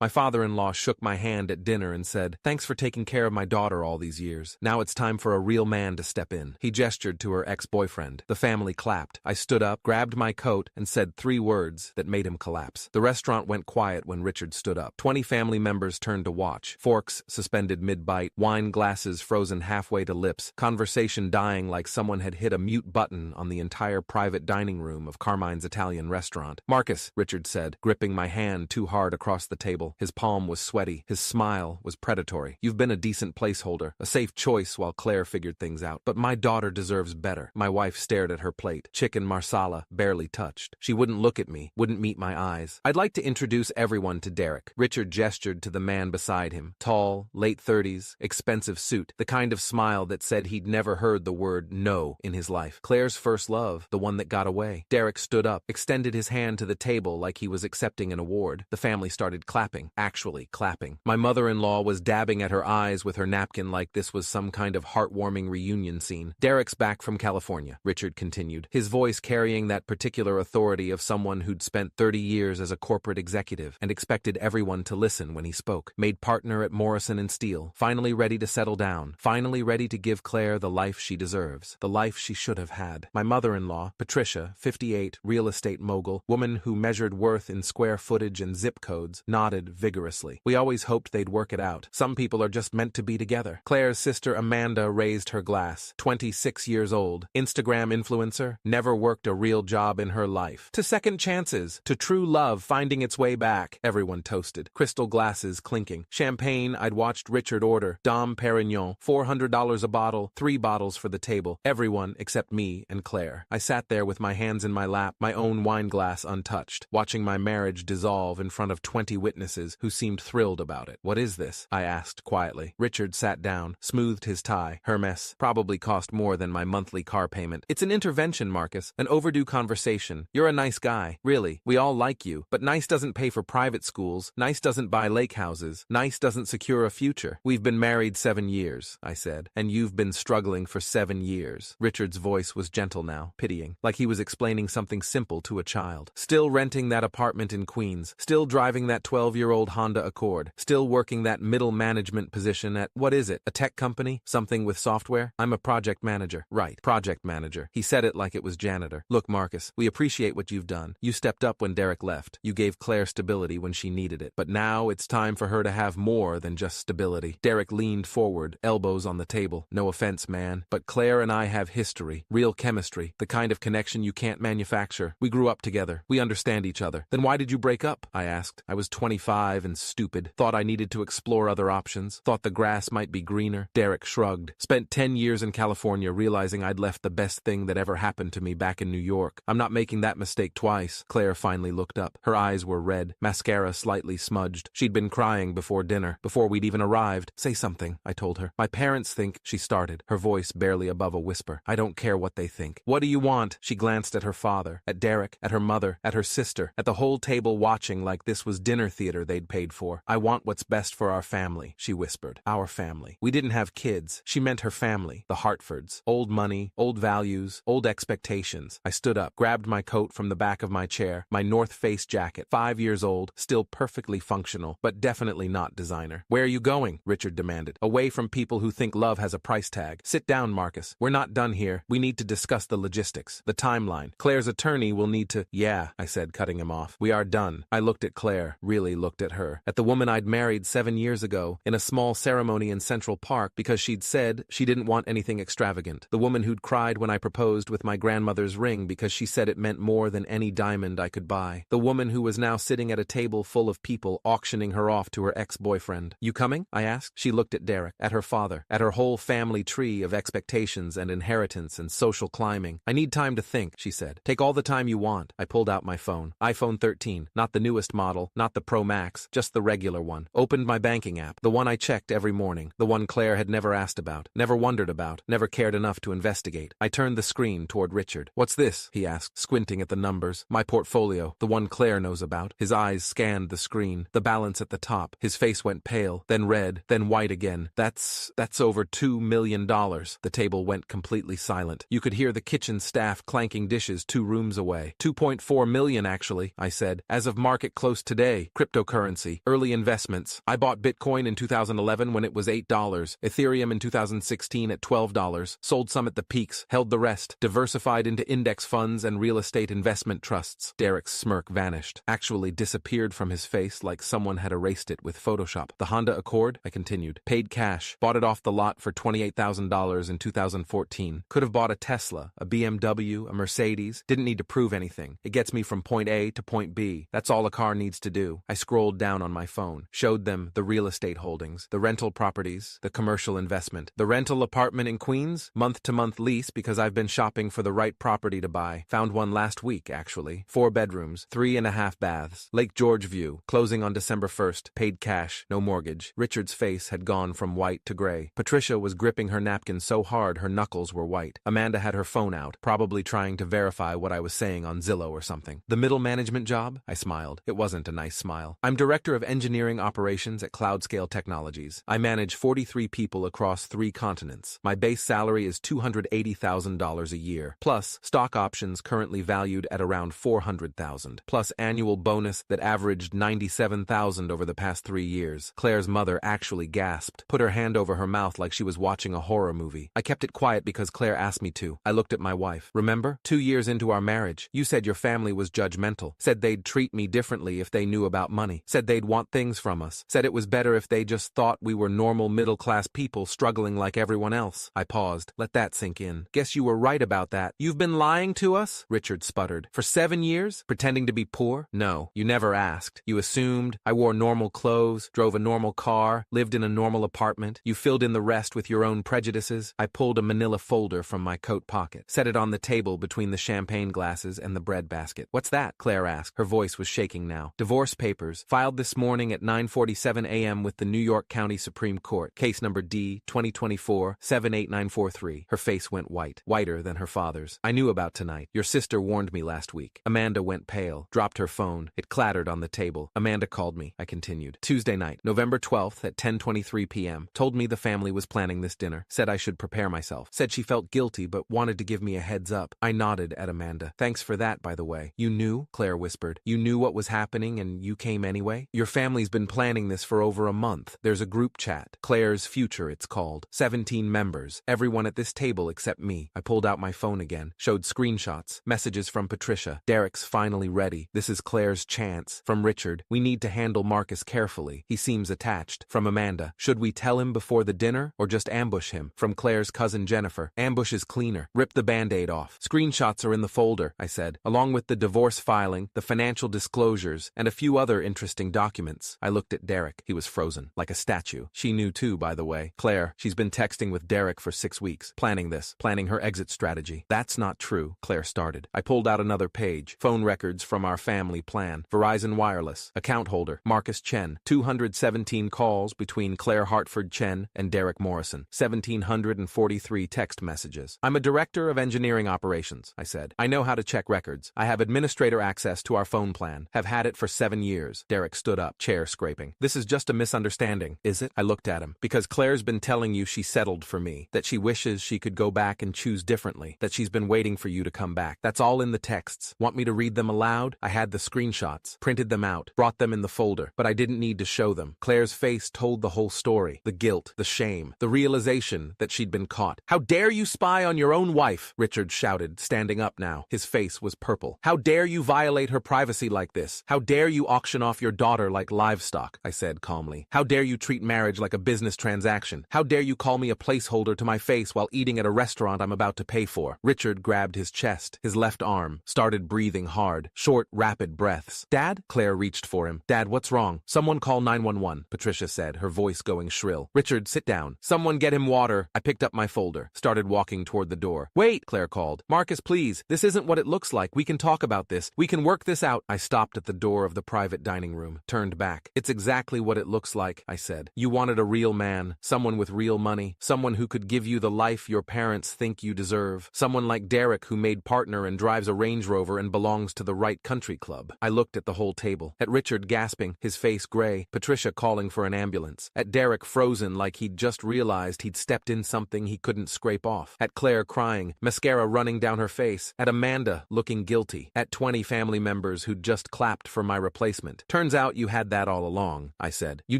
My father-in-law shook my hand at dinner and said, "Thanks for taking care of my daughter all these years. Now it's time for a real man to step in." He gestured to her ex-boyfriend. The family clapped. I stood up, grabbed my coat, and said 3 words that made him collapse. The restaurant went quiet when Richard stood up. 20 family members turned to watch. Forks suspended mid-bite, wine glasses frozen halfway to lips, conversation dying like someone had hit a mute button on the entire private dining room of Carmine's Italian restaurant. "Marcus," Richard said, gripping my hand too hard across the table. His palm was sweaty. His smile was predatory. "You've been a decent placeholder, a safe choice while Claire figured things out. But my daughter deserves better." My wife stared at her plate. Chicken marsala, barely touched. She wouldn't look at me, wouldn't meet my eyes. "I'd like to introduce everyone to Derek." Richard gestured to the man beside him. Tall, late 30s, expensive suit, the kind of smile that said he'd never heard the word no in his life. Claire's first love, the one that got away. Derek stood up, extended his hand to the table like he was accepting an award. The family started clapping, actually clapping. My mother-in-law was dabbing at her eyes with her napkin like this was some kind of heartwarming reunion scene. "Derek's back from California," Richard continued, his voice carrying that particular authority of someone who'd spent 30 years as a corporate executive and expected everyone to listen when he spoke. "Made partner at Morrison & Steele, finally ready to settle down, finally ready to give Claire the life she deserves, the life she should have had." My mother-in-law, Patricia, 58, real estate mogul, woman who measured worth in square footage and zip codes, nodded vigorously. "We always hoped they'd work it out. Some people are just meant to be together." Claire's sister Amanda raised her glass, 26 years old, Instagram influencer, never worked a real job in her life. "To second chances, to true love finding its way back," everyone toasted. Crystal glasses clinking. Champagne I'd watched Richard order, Dom Perignon, $400 a bottle, 3 bottles for the table. Everyone except me and Claire. I sat there with my hands in my lap, my own wine glass untouched, watching my marriage dissolve in front of 20 witnesses who seemed thrilled about it. "What is this?" I asked quietly. Richard sat down, smoothed his tie. "Hermes. Probably cost more than my monthly car payment. It's an intervention, Marcus. An overdue conversation. You're a nice guy. Really. We all like you. But nice doesn't pay for private schools. Nice doesn't buy lake houses. Nice doesn't secure a future. We've been married 7 years," I said. "And you've been struggling for 7 years." Richard's voice was gentle now, pitying, like he was explaining something simple to a child. "Still renting that apartment in Queens. Still driving that 12-year-old Honda Accord. Still working that middle management position at, what is it, a tech company? Something with software? I'm a project manager." "Right, project manager." He said it like it was janitor. "Look, Marcus, we appreciate what you've done. You stepped up when Derek left. You gave Claire stability when she needed it. But now it's time for her to have more than just stability." Derek leaned forward, elbows on the table. "No offense, man, but Claire and I have history, real chemistry, the kind of connection you can't manufacture. We grew up together. We understand each other." "Then why did you break up?" I asked. I was 25 and stupid. Thought I needed to explore other options. Thought the grass might be greener. Derek shrugged. "Spent 10 years in California realizing I'd left the best thing that ever happened to me back in New York. I'm not making that mistake twice." Claire finally looked up. Her eyes were red, mascara slightly smudged. She'd been crying before dinner, before we'd even arrived. "Say something," I told her. "My parents think," she started, her voice barely above a whisper. "I don't care what they think." "What do you want?" She glanced at her father, at Derek, at her mother, at her sister, at the whole table watching like this was dinner theater they'd paid for. "I want what's best for our family," she whispered. Our family. We didn't have kids. She meant her family, the Hartfords. Old money, old values, old expectations. I stood up, grabbed my coat from the back of my chair, my North Face jacket, 5 years old, still perfectly functional, but definitely not designer. "Where are you going?" Richard demanded. "Away from people who think love has a price tag. Sit down, Marcus. We're not done here. We need to discuss the logistics, the timeline. Claire's attorney will need to—" "Yeah," I said, cutting him off. "We are done." I looked at Claire, really looked at her, at the woman I'd married 7 years ago in a small ceremony in Central Park because she'd said she didn't want anything extravagant. The woman who'd cried when I proposed with my grandmother's ring because she said it meant more than any diamond I could buy. The woman who was now sitting at a table full of people auctioning her off to her ex-boyfriend. "You coming?" I asked. She looked at Derek, at her father, at her whole family tree of expectations and inheritance and social climbing. "I need time to think," she said. "Take all the time you want." I pulled out my phone. iPhone 13, not the newest model, not the Pro Max, just the regular one. Opened my banking app, the one I checked every morning, the one Claire had never asked about, never wondered about, never cared enough to investigate. I turned the screen toward Richard. "What's this?" he asked, squinting at the numbers. "My portfolio, the one Claire knows about." His eyes scanned the screen, the balance at the top. His face went pale, then red, then white again. That's over $2 million. The table went completely silent. You could hear the kitchen staff clanking dishes 2 rooms away. 2.4 million, actually, I said. As of market close today, cryptocurrency Cryptocurrency. Early investments. I bought Bitcoin in 2011 when it was $8, Ethereum in 2016 at $12, sold some at the peaks, held the rest, diversified into index funds and real estate investment trusts. Derek's smirk vanished, actually disappeared from his face like someone had erased it with Photoshop. The Honda Accord, I continued. Paid cash. Bought it off the lot for $28,000 in 2014. Could have bought a Tesla, a BMW, a Mercedes. Didn't need to prove anything. It gets me from point A to point B. That's all a car needs to do. I scrolled down on my phone, showed them the real estate holdings, the rental properties, the commercial investment. The rental apartment in Queens, month-to-month lease because I've been shopping for the right property to buy. Found one last week, actually. 4 bedrooms, 3.5 baths. Lake George view. Closing on December 1st. Paid cash, no mortgage. Richard's face had gone from white to gray. Patricia was gripping her napkin so hard her knuckles were white. Amanda had her phone out, probably trying to verify what I was saying on Zillow or something. The middle management job? I smiled. It wasn't a nice smile. I'm Director of Engineering Operations at Cloudscale Technologies. I manage 43 people across 3 continents. My base salary is $280,000 a year, plus stock options currently valued at around $400,000, plus annual bonus that averaged $97,000 over the past 3 years. Claire's mother actually gasped, put her hand over her mouth like she was watching a horror movie. I kept it quiet because Claire asked me to. I looked at my wife. Remember? 2 years into our marriage, you said your family was judgmental, said they'd treat me differently if they knew about money, said they'd want things from us, said it was better if they just thought we were normal middle-class people struggling like everyone else. I paused. Let that sink in. Guess you were right about that. You've been lying to us? Richard sputtered. For 7 years? Pretending to be poor? No, you never asked. You assumed. I wore normal clothes, drove a normal car, lived in a normal apartment. You filled in the rest with your own prejudices. I pulled a manila folder from my coat pocket, set it on the table between the champagne glasses and the bread basket. What's that? Claire asked. Her voice was shaking now. Divorce papers, filed this morning at 9:47 a.m. with the New York County Supreme Court. Case number D, 2024-78943. Her face went white, whiter than her father's. I knew about tonight. Your sister warned me last week. Amanda went pale, dropped her phone. It clattered on the table. Amanda called me. I continued. Tuesday night, November 12th at 10:23 p.m. Told me the family was planning this dinner. Said I should prepare myself. Said she felt guilty but wanted to give me a heads up. I nodded at Amanda. Thanks for that, by the way. You knew? Claire whispered. You knew what was happening and you came anyway? Your family's been planning this for over a month. There's a group chat. Claire's Future, it's called. 17 members. Everyone at this table except me. I pulled out my phone again. Showed screenshots. Messages from Patricia. Derek's finally ready. This is Claire's chance. From Richard. We need to handle Marcus carefully. He seems attached. From Amanda. Should we tell him before the dinner or just ambush him? From Claire's cousin Jennifer. Ambush is cleaner. Rip the band-aid off. Screenshots are in the folder, I said, along with the divorce filing, the financial disclosures, and a few other interesting documents. I looked at Derek. He was frozen, like a statue. She knew too, by the way. Claire, she's been texting with Derek for 6 weeks, planning this, planning her exit strategy. That's not true, Claire started. I pulled out another page. Phone records from our family plan. Verizon Wireless. Account holder, Marcus Chen. 217 calls between Claire Hartford Chen and Derek Morrison. 1,743 text messages. I'm a director of engineering operations, I said. I know how to check records. I have administrator access to our phone plan. Have had it for 7 years. Derek stood up, chair scraping. This is just a misunderstanding, is it? I looked at him. Because Claire's been telling you she settled for me, that she wishes she could go back and choose differently, that she's been waiting for you to come back. That's all in the texts. Want me to read them aloud? I had the screenshots, printed them out, brought them in the folder, but I didn't need to show them. Claire's face told the whole story. The guilt, the shame, the realization that she'd been caught. How dare you spy on your own wife? Richard shouted, standing up now. His face was purple. How dare you violate her privacy like this? How dare you auction off your daughter like livestock? I said calmly. How dare you treat marriage like a business transaction? How dare you call me a placeholder to my face while eating at a restaurant I'm about to pay for? Richard grabbed his chest, his left arm, started breathing hard, short, rapid breaths. Dad? Claire reached for him. Dad, what's wrong? Someone call 911, Patricia said, her voice going shrill. Richard, sit down. Someone get him water. I picked up my folder, started walking toward the door. Wait, Claire called. Marcus, please. This isn't what it looks like. We can talk about this. We can work this out. I stopped at the door of the private dining room, turned back. It's exactly what it looks like, I said. You wanted a real man, someone with real money, someone who could give you the life your parents think you deserve, someone like Derek who made partner and drives a Range Rover and belongs to the right country club. I looked at the whole table, at Richard gasping, his face gray, Patricia calling for an ambulance, at Derek frozen like he'd just realized he'd stepped in something he couldn't scrape off, at Claire crying, mascara running down her face, at Amanda looking guilty, at 20 family members who'd just clapped for my replacement. Turn Turns out you had that all along, I said. You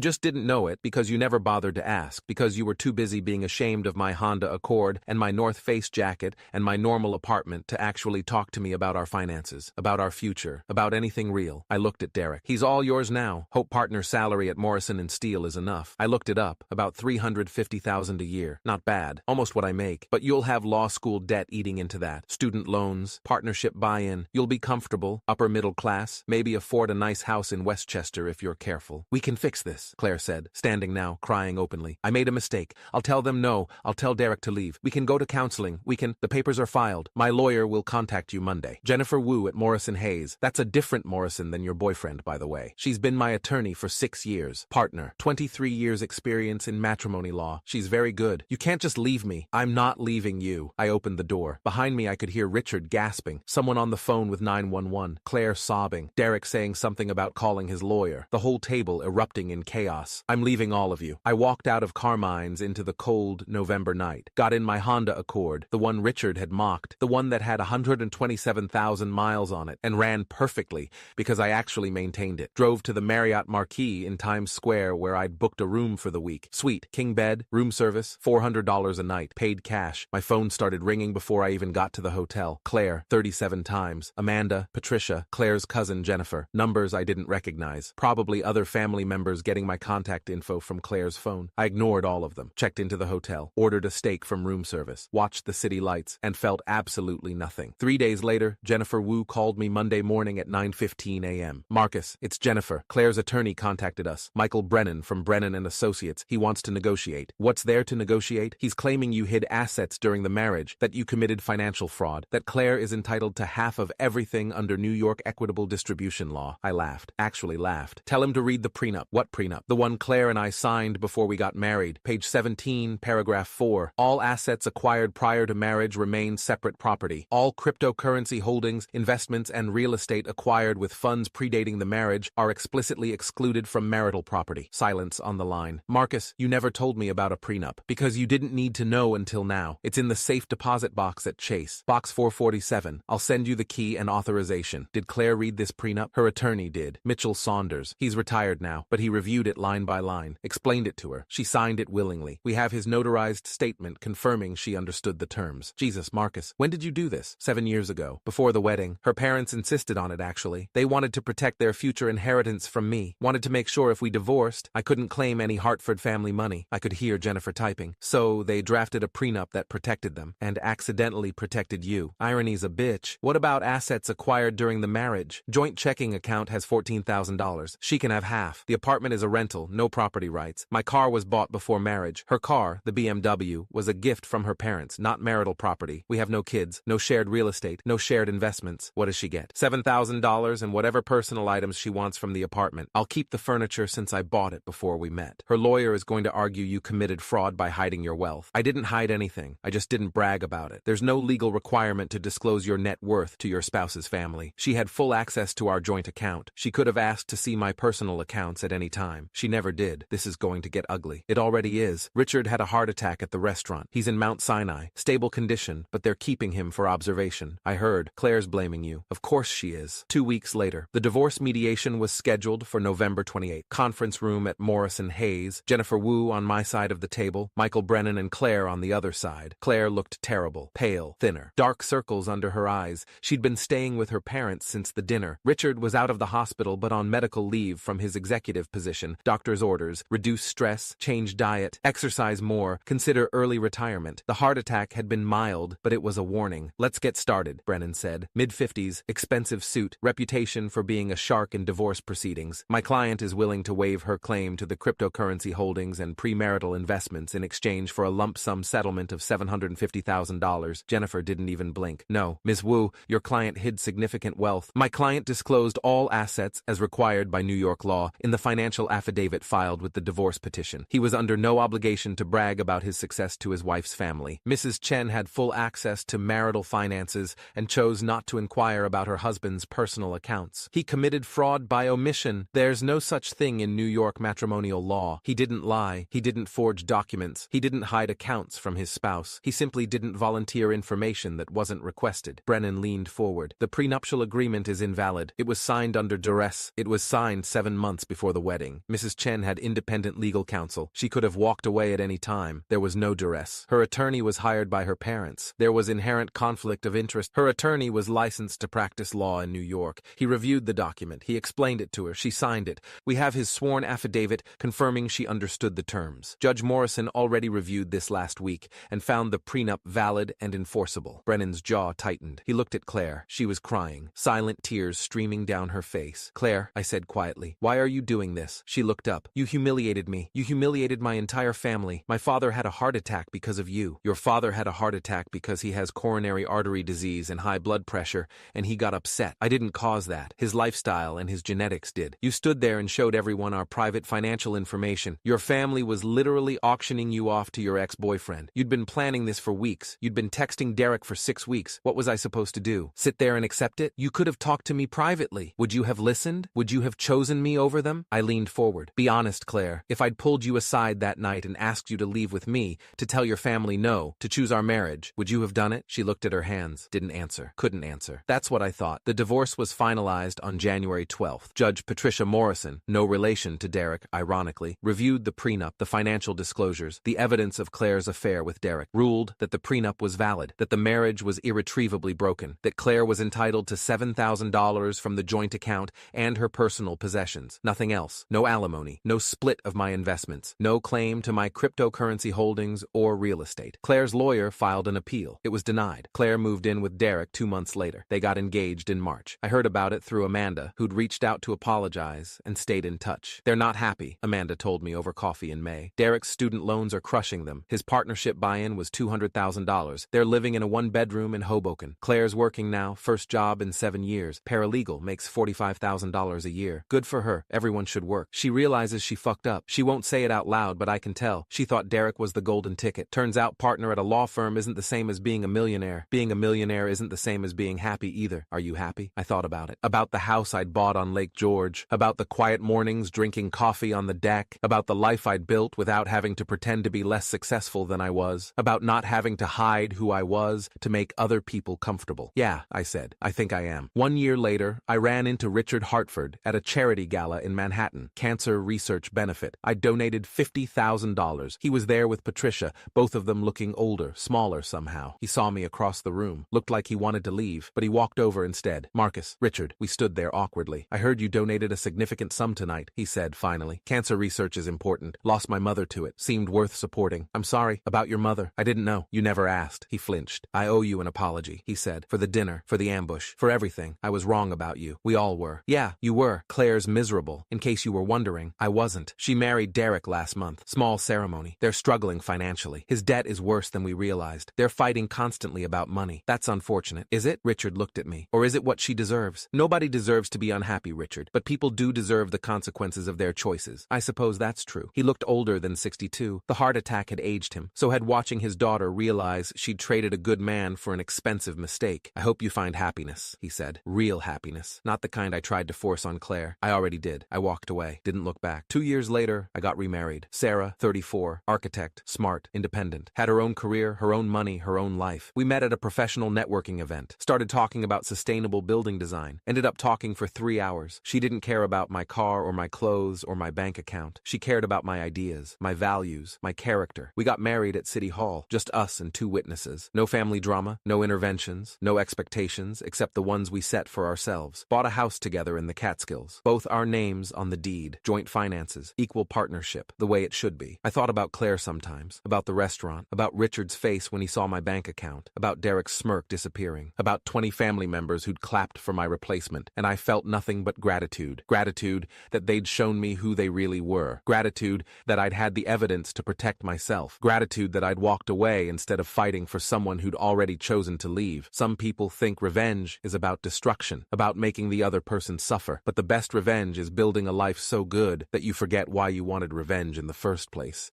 just didn't know it because you never bothered to ask, because you were too busy being ashamed of my Honda Accord and my North Face jacket and my normal apartment to actually talk to me about our finances, about our future, about anything real. I looked at Derek. He's all yours now. Hope partner salary at Morrison & Steele is enough. I looked it up. About $350,000 a year. Not bad. Almost what I make. But you'll have law school debt eating into that. Student loans, partnership buy-in. You'll be comfortable, upper middle class, maybe afford a nice house in Westchester if you're careful. We can fix this, Claire said, standing now, crying openly. I made a mistake. I'll tell them no. I'll tell Derek to leave. We can go to counseling. The papers are filed. My lawyer will contact you Monday. Jennifer Wu at Morrison Hayes. That's a different Morrison than your boyfriend, by the way. She's been my attorney for 6 years. Partner. 23 years experience in matrimony law. She's very good. You can't just leave me. I'm not leaving you. I opened the door. Behind me I could hear Richard gasping. Someone on the phone with 911. Claire sobbing. Derek saying something about calling his lawyer. The whole table erupting in chaos. I'm leaving all of you. I walked out of Carmine's into the cold November night. Got in my Honda Accord, the one Richard had mocked, the one that had 127,000 miles on it, and ran perfectly because I actually maintained it. Drove to the Marriott Marquis in Times Square where I'd booked a room for the week. Suite, king bed, room service, $400 a night, paid cash. My phone started ringing before I even got to the hotel. Claire, 37 times. Amanda, Patricia, Claire's cousin Jennifer. Numbers I didn't recognize. Probably other family members getting my contact info from Claire's phone. I ignored all of them. Checked into the hotel. Ordered a steak from room service. Watched the city lights and felt absolutely nothing. 3 days later, Jennifer Wu called me Monday morning at 9:15 a.m. Marcus, it's Jennifer. Claire's attorney contacted us. Michael Brennan from Brennan & Associates. He wants to negotiate. What's there to negotiate? He's claiming you hid assets during the marriage, that you committed financial fraud, that Claire is entitled to half of everything under New York equitable distribution law. I laughed. Actually laughed. Tell him to read the prenup. What prenup? The one Claire and I signed before we got married. Page 17, paragraph 4. All assets acquired prior to marriage remain separate property. All cryptocurrency holdings, investments, and real estate acquired with funds predating the marriage are explicitly excluded from marital property. Silence on the line. Marcus, you never told me about a prenup, because you didn't need to know until now. It's in the safe deposit box at Chase. Box 447. I'll send you the key and authorization. Did Claire read this prenup? Her attorney did. Mitchell Saunders. He's retired now, but he reviewed it line by line. Explained it to her. She signed it willingly. We have his notarized statement confirming she understood the terms. Jesus, Marcus, when did you do this? 7 years ago. Before the wedding. Her parents insisted on it, actually. They wanted to protect their future inheritance from me. Wanted to make sure if we divorced, I couldn't claim any Hartford family money. I could hear Jennifer typing. So they drafted a prenup that protected them, and accidentally protected you. Irony's a bitch. What about assets acquired during the marriage? Joint checking account has $14,000. She can have half. The apartment is a rental, no property rights. My car was bought before marriage. Her car, the BMW, was a gift from her parents, not marital property. We have no kids, no shared real estate, no shared investments. What does she get? $7,000 and whatever personal items she wants from the apartment. I'll keep the furniture since I bought it before we met. Her lawyer is going to argue you committed fraud by hiding your wealth. I didn't hide anything. I just didn't brag about it. There's no legal requirement to disclose your net worth to your spouse's family. She had full access to our joint account. She could have asked to see my personal accounts at any time. She never did. This is going to get ugly. It already is. Richard had a heart attack at the restaurant. He's in Mount Sinai. Stable condition, but they're keeping him for observation. I heard. Claire's blaming you. Of course she is. 2 weeks later, the divorce mediation was scheduled for November 28th. Conference room at Morrison Hayes. Jennifer Wu on my side of the table. Michael Brennan and Claire on the other side. Claire looked terrible. Pale. Thinner. Dark circles under her eyes. She'd been staying with her parents since the dinner. Richard was out of the hospital but on medical leave from his executive position. Doctor's orders. Reduce stress. Change diet. Exercise more. Consider early retirement. The heart attack had been mild, but it was a warning. Let's get started, Brennan said. Mid-50s, expensive suit, reputation for being a shark in divorce proceedings. My client is willing to waive her claim to the cryptocurrency holdings and premarital investments in exchange for a lump sum settlement of $750,000. Jennifer didn't even blink. No, Ms. Wu, your client hid significant wealth. My client disclosed all assets as required by New York law in the financial affidavit filed with the divorce petition. He was under no obligation to brag about his success to his wife's family. Mrs. Chen had full access to marital finances and chose not to inquire about her husband's personal accounts. He committed fraud by omission. There's no such thing in New York matrimonial law. He didn't lie. He didn't forge documents. He didn't hide accounts from his spouse. He simply didn't volunteer information that wasn't requested. Brennan leaned forward. The prenuptial agreement is invalid. It was signed under duress. months. It was signed 7 months before the wedding. Mrs. Chen had independent legal counsel. She could have walked away at any time. There was no duress. Her attorney was hired by her parents. There was inherent conflict of interest. Her attorney was licensed to practice law in New York. He reviewed the document. He explained it to her. She signed it. We have his sworn affidavit confirming she understood the terms. Judge Morrison already reviewed this last week and found the prenup valid and enforceable. Brennan's jaw tightened. He looked at Claire. She was crying, silent tears streaming down her face. Claire, I said quietly, why are you doing this? She looked up. You humiliated me. You humiliated my entire family. My father had a heart attack because of you. Your father had a heart attack because he has coronary artery disease and high blood pressure, and he got upset. I didn't cause that. His lifestyle and his genetics did. You stood there and showed everyone our private financial information. Your family was literally auctioning you off to your ex-boyfriend. You'd been planning this for weeks. You'd been texting Derek for 6 weeks. What was I supposed to do? Sit there and accept it? You could have talked to me privately. Would you have listened? Would you have chosen me over them? I leaned forward. Be honest, Claire. If I'd pulled you aside that night and asked you to leave with me, to tell your family no, to choose our marriage, would you have done it? She looked at her hands. Didn't answer. Couldn't answer. That's what I thought. The divorce was finalized on January 12th. Judge Patricia Morrison, no relation to Derek, ironically, reviewed the prenup, the financial disclosures, the evidence of Claire's affair with Derek, ruled that the prenup was valid, that the marriage was irretrievably broken, that Claire was entitled to $7,000 from the joint account and her personal possessions. Nothing else. No alimony. No split of my investments. No claim to my cryptocurrency holdings or real estate. Claire's lawyer filed an appeal. It was denied. Claire moved in with Derek 2 months later. They got engaged in March. I heard about it through Amanda, who'd reached out to apologize and stayed in touch. They're not happy, Amanda told me over coffee in May. Derek's student loans are crushing them. His partnership buy-in was $200,000. They're living in a one-bedroom in Hoboken. Claire's working now, first job in 7 years. Paralegal, makes $45,000 a year. Good for her. Everyone should work. She realizes she fucked up. She won't say it out loud, but I can tell. She thought Derek was the golden ticket. Turns out partner at a law firm isn't the same as being a millionaire. Being a millionaire isn't the same as being happy either. Are you happy? I thought about it. About the house I'd bought on Lake George. About the quiet mornings drinking coffee on the deck. About the life I'd built without having to pretend to be less successful than I was. About not having to hide who I was to make other people comfortable. Yeah, I said. I think I am. 1 year later, I ran into Richard Hartford at a charity gala in Manhattan. Cancer research benefit. I donated $50,000. He was there with Patricia, both of them looking older, smaller somehow. He saw me across the room. Looked like he wanted to leave, but he walked over instead. Marcus, Richard, we stood there awkwardly. I heard you donated a significant sum tonight, he said finally. Cancer research is important. Lost my mother to it. Seemed worth supporting. I'm sorry about your mother. I didn't know. You never asked. He flinched. I owe you an apology, he said. For the dinner, for the ambush, for everything. I was wrong about you. We all were. Yeah, you were. Claire's miserable. In case you were wondering, I wasn't. She married Derek last month. Small ceremony. They're struggling financially. His debt is worse than we realized. They're fighting constantly about money. That's unfortunate. Is it? Richard looked at me. Or is it what she deserves? Nobody deserves to be unhappy, Richard, but people do deserve the consequences of their choices. I suppose that's true. He looked older than 62. The heart attack had aged him. So had watching his daughter realize she'd traded a good man for an expensive mistake. I hope you find happiness, he said. Real happiness. Not the kind I tried to force on Claire. I already did. I walked away. Didn't look back. 2 years later, I got remarried. Sarah, 34, architect, smart, independent. Had her own career, her own money, her own life. We met at a professional networking event. Started talking about sustainable building design. Ended up talking for 3 hours. She didn't care about my car or my clothes or my bank account. She cared about my ideas, my values, my character. We got married at City Hall. Just us and 2 witnesses. No family drama, no interventions, no expectations except the ones we set for ourselves. Bought a house together in the Catskills. Both our names on the deed. Joint finances. Equal partnership. The way it should be. I thought about Claire sometimes. About the restaurant. About Richard's face when he saw my bank account. About Derek's smirk disappearing. About 20 family members who'd clapped for my replacement. And I felt nothing but gratitude. Gratitude that they'd shown me who they really were. Gratitude that I'd had the evidence to protect myself. Gratitude that I'd walked away instead of fighting for someone who'd already chosen to leave. Some people think revenge is about destruction, about making the other person suffer. But the best revenge is building a life so good that you forget why you wanted revenge in the first place.